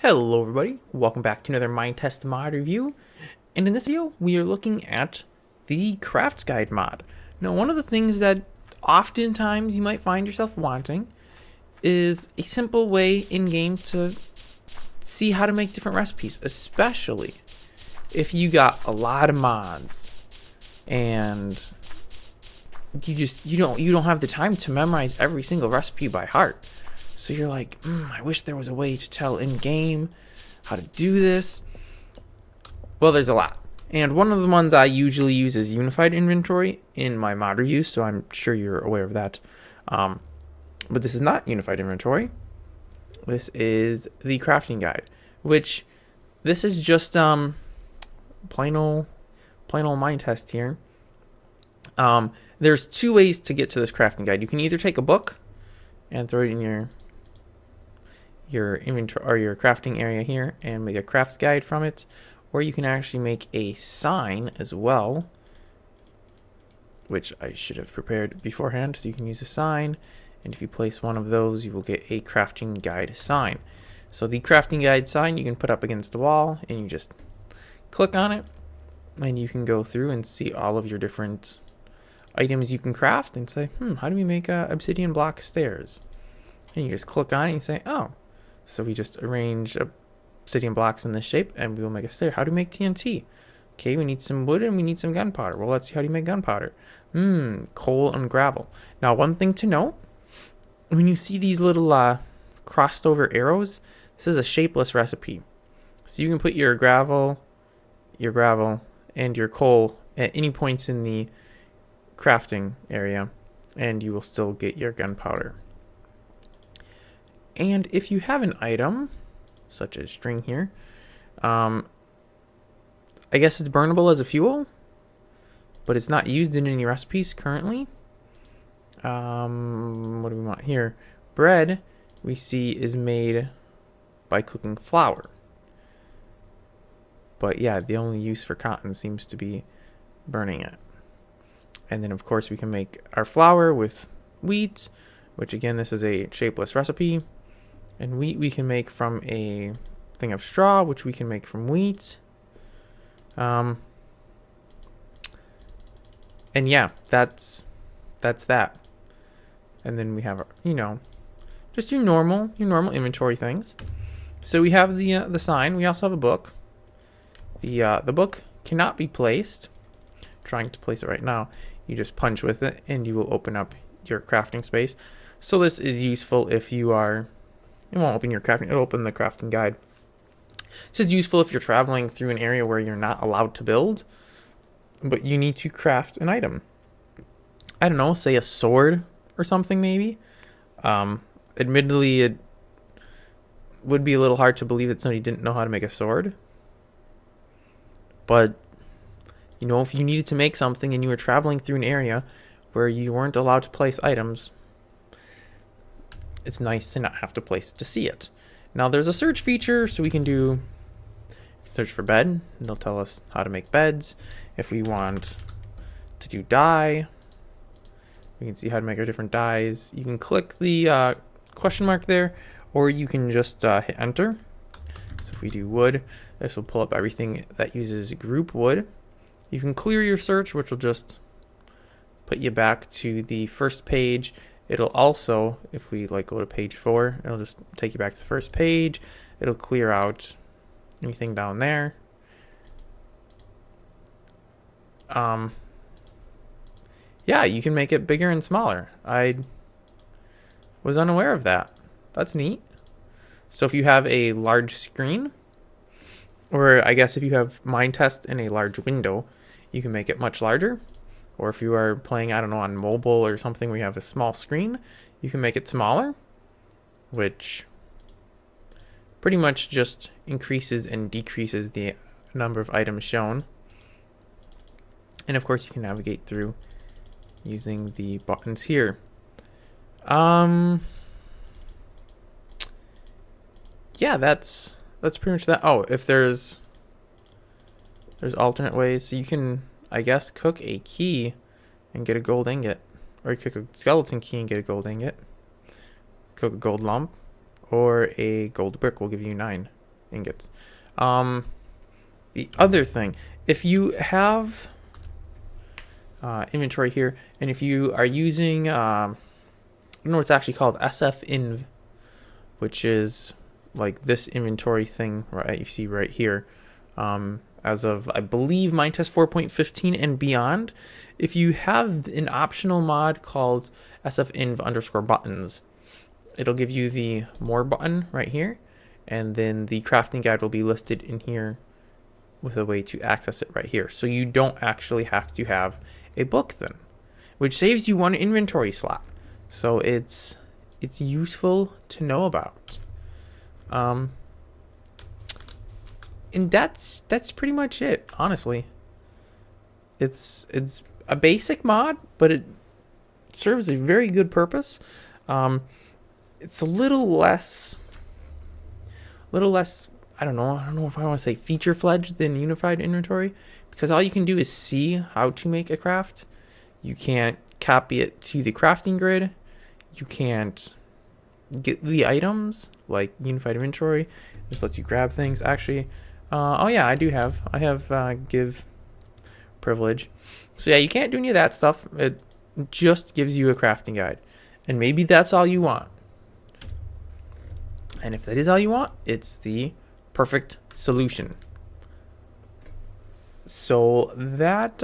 Hello everybody, welcome back to another Minetest mod review, and in this video we are looking at the Craftguide mod. Now one of the things that oftentimes you might find yourself wanting is a simple way in-game to see how to make different recipes, especially if you got a lot of mods and you don't have the time to memorize every single recipe by heart. So you're like, I wish there was a way to tell in-game how to do this. Well, there's a lot. And one of the ones I usually use is Unified Inventory in my mod reviews, so I'm sure you're aware of that. But this is not Unified Inventory. This is the Crafting Guide, which this is just plain old Minetest here. There's two ways to get to this Crafting Guide. You can either take a book and throw it in your inventory or your crafting area here and make a craft guide from it, or you can actually make a sign as well, which I should have prepared beforehand. So you can use a sign, and if you place one of those you will get a crafting guide sign. So the crafting guide sign you can put up against the wall, and you just click on it and you can go through and see all of your different items you can craft and say, how do we make obsidian block stairs? And you just click on it and say, oh, so we just arrange obsidian blocks in this shape and we will make a stair. How do we make TNT? Okay, we need some wood and we need some gunpowder. Well, let's see, how do you make gunpowder? Coal and gravel. Now, one thing to note, when you see these little crossed over arrows, this is a shapeless recipe. So you can put your gravel and your coal at any points in the crafting area and you will still get your gunpowder. And if you have an item such as string here, I guess it's burnable as a fuel, but it's not used in any recipes currently. What do we want here? Bread we see is made by cooking flour, but yeah, the only use for cotton seems to be burning it. And then of course we can make our flour with wheat, which again, this is a shapeless recipe. And wheat we can make from a thing of straw, which we can make from wheat. And yeah, that's that. And then we have, just your normal inventory things. So we have the sign. We also have a book. The book cannot be placed. I'm trying to place it right now. You just punch with it, and you will open up your crafting space. So this is useful if you are. It won't open your crafting, it'll open the crafting guide. This is useful if you're traveling through an area where you're not allowed to build, but you need to craft an item. I don't know, say a sword or something maybe. Admittedly, it would be a little hard to believe that somebody didn't know how to make a sword. But, if you needed to make something and you were traveling through an area where you weren't allowed to place items, it's nice to not have to place to see it. Now there's a search feature, so we can do search for bed. It'll tell us how to make beds. If we want to do dye, we can see how to make our different dyes. You can click the question mark there, or you can just hit enter. So if we do wood, this will pull up everything that uses group wood. You can clear your search, which will just put you back to the first page. It'll also, if we go to page 4, it'll just take you back to the first page. It'll clear out anything down there. Yeah, you can make it bigger and smaller. I was unaware of that. That's neat. So if you have a large screen, or I guess if you have Minetest in a large window, you can make it much larger. Or if you are playing, I don't know, on mobile or something where you have a small screen, you can make it smaller, which pretty much just increases and decreases the number of items shown. And of course you can navigate through using the buttons here. Yeah, that's pretty much that. Oh, if there's alternate ways, so you can, I guess, cook a key and get a gold ingot, or you cook a skeleton key and get a gold ingot, cook a gold lump, or a gold brick will give you 9. ingots. The other thing, if you have inventory here, and if you are using, I don't know what it's actually called, sfinv, which is like this inventory thing, right? You see right here, as of, I believe, Minetest 4.15 and beyond. If you have an optional mod called sfinv_buttons, it'll give you the more button right here, and then the crafting guide will be listed in here with a way to access it right here. So you don't actually have to have a book then, which saves you one inventory slot. So it's useful to know about. And that's pretty much it, honestly. It's a basic mod, but it serves a very good purpose. It's a little less, I don't know if I want to say feature-fledged than unified inventory, because all you can do is see how to make a craft. You can't copy it to the crafting grid. You can't get the items like unified inventory. It just lets you grab things. Actually, oh yeah, I have give privilege. So yeah, you can't do any of that stuff. It just gives you a crafting guide, and maybe that's all you want. And if that is all you want, it's the perfect solution. So that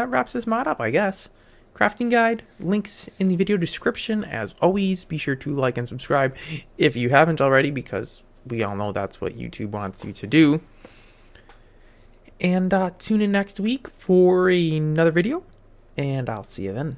wraps this mod up, I guess. Crafting guide, links in the video description. As always, be sure to like and subscribe if you haven't already, because we all know that's what YouTube wants you to do. And tune in next week for another video, and I'll see you then.